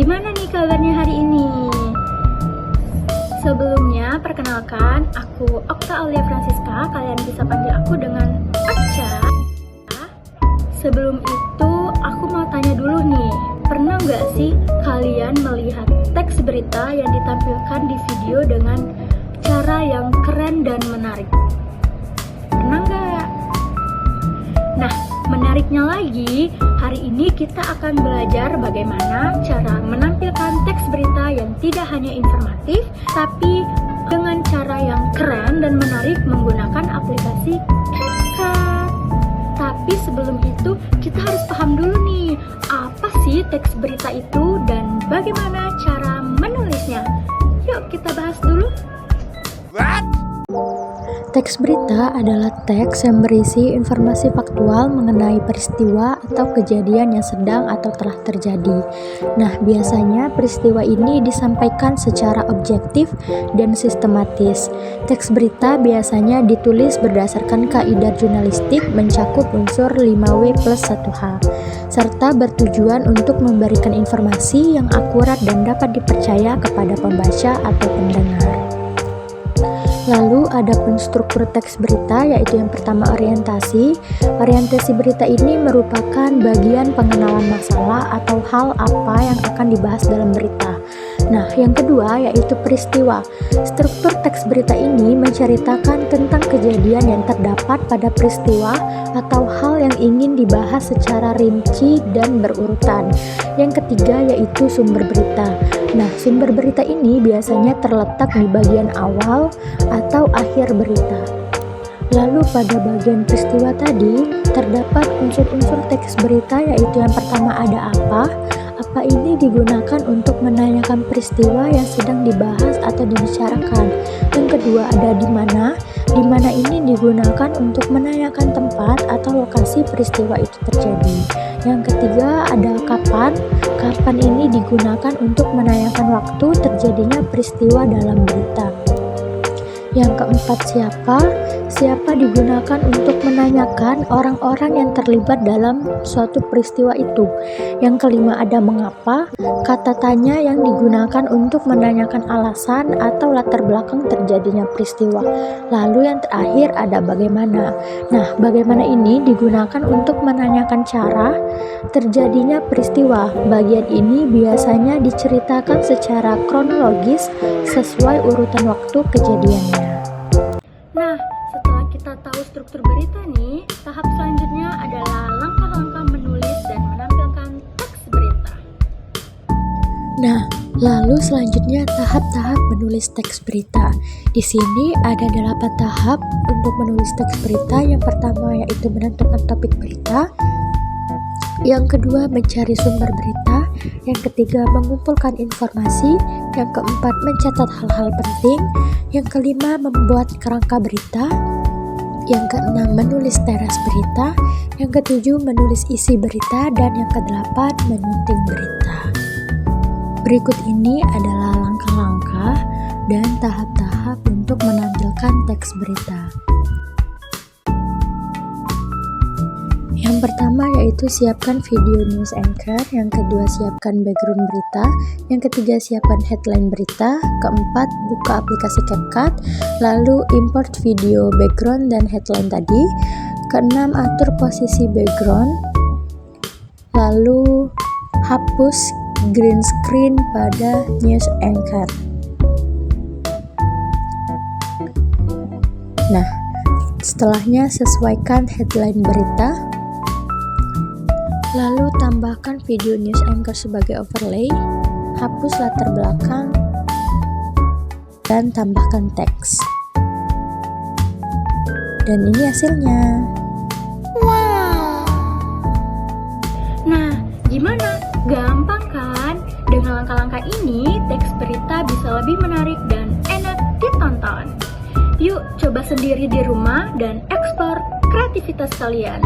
Gimana nih kabarnya hari ini? Sebelumnya, perkenalkan, aku Okta Aulia Francisca. Kalian bisa panggil aku dengan Aca. Sebelum itu, aku mau tanya dulu nih, pernah nggak sih kalian melihat teks berita yang ditampilkan di video dengan cara yang keren dan menarik? Pernah nggak? Nah, menariknya lagi, hari ini kita akan belajar bagaimana cara menampilkan teks berita yang tidak hanya informatif, tapi dengan cara yang keren dan menarik menggunakan aplikasi CapCut. Tapi sebelum itu, kita harus paham dulu nih, apa sih teks berita itu dan bagaimana cara menulisnya. Yuk kita bahas dulu. Teks berita adalah teks yang berisi informasi faktual mengenai peristiwa atau kejadian yang sedang atau telah terjadi. Nah, biasanya peristiwa ini disampaikan secara objektif dan sistematis. Teks berita biasanya ditulis berdasarkan kaidah jurnalistik mencakup unsur 5W+1H, serta bertujuan untuk memberikan informasi yang akurat dan dapat dipercaya kepada pembaca atau pendengar. Lalu ada pun struktur teks berita, yaitu yang pertama orientasi. Orientasi berita ini merupakan bagian pengenalan masalah atau hal apa yang akan dibahas dalam berita. Nah, yang kedua yaitu peristiwa. Struktur teks berita ini menceritakan tentang kejadian yang terdapat pada peristiwa atau hal yang ingin dibahas secara rinci dan berurutan. Yang ketiga yaitu sumber berita. Nah, sumber berita ini biasanya terletak di bagian awal atau akhir berita. Lalu pada bagian peristiwa tadi, terdapat unsur-unsur teks berita, yaitu yang pertama ada apa ini digunakan untuk menanyakan peristiwa yang sedang dibahas atau dibicarakan. Yang kedua ada di mana ini digunakan untuk menanyakan tempat atau lokasi peristiwa itu terjadi. Yang ketiga ada kapan ini digunakan untuk menanyakan waktu terjadinya peristiwa dalam berita. Yang keempat siapa digunakan untuk menanyakan orang-orang yang terlibat dalam suatu peristiwa itu. Yang kelima ada mengapa, kata tanya yang digunakan untuk menanyakan alasan atau latar belakang terjadinya peristiwa. Lalu yang terakhir ada bagaimana. Nah, bagaimana ini digunakan untuk menanyakan cara terjadinya peristiwa. Bagian ini biasanya diceritakan secara kronologis sesuai urutan waktu kejadiannya. Nah, setelah kita tahu struktur berita nih, tahap selanjutnya adalah langkah-langkah menulis dan menampilkan teks berita. Nah, lalu selanjutnya tahap-tahap menulis teks berita. Di sini ada 8 tahap untuk menulis teks berita. Yang pertama yaitu menentukan topik berita. Yang kedua mencari sumber berita. Yang ketiga mengumpulkan informasi. Yang keempat mencatat hal-hal penting. Yang kelima membuat kerangka berita. Yang keenam menulis teras berita. Yang ketujuh menulis isi berita. Dan yang kedelapan menyunting berita. Berikut ini adalah langkah-langkah dan tahap-tahap untuk menampilkan teks berita. Yang pertama yaitu siapkan video news anchor, yang kedua siapkan background berita, yang ketiga siapkan headline berita, keempat buka aplikasi CapCut, lalu import video background dan headline tadi, keenam atur posisi background, lalu hapus green screen pada news anchor. Nah, setelahnya sesuaikan headline berita. Lalu tambahkan video news anchor sebagai overlay, hapus latar belakang, dan tambahkan teks. Dan ini hasilnya. Wow! Nah, gimana? Gampang kan? Dengan langkah-langkah ini, teks berita bisa lebih menarik dan enak ditonton. Yuk, coba sendiri di rumah dan eksplor kreativitas kalian.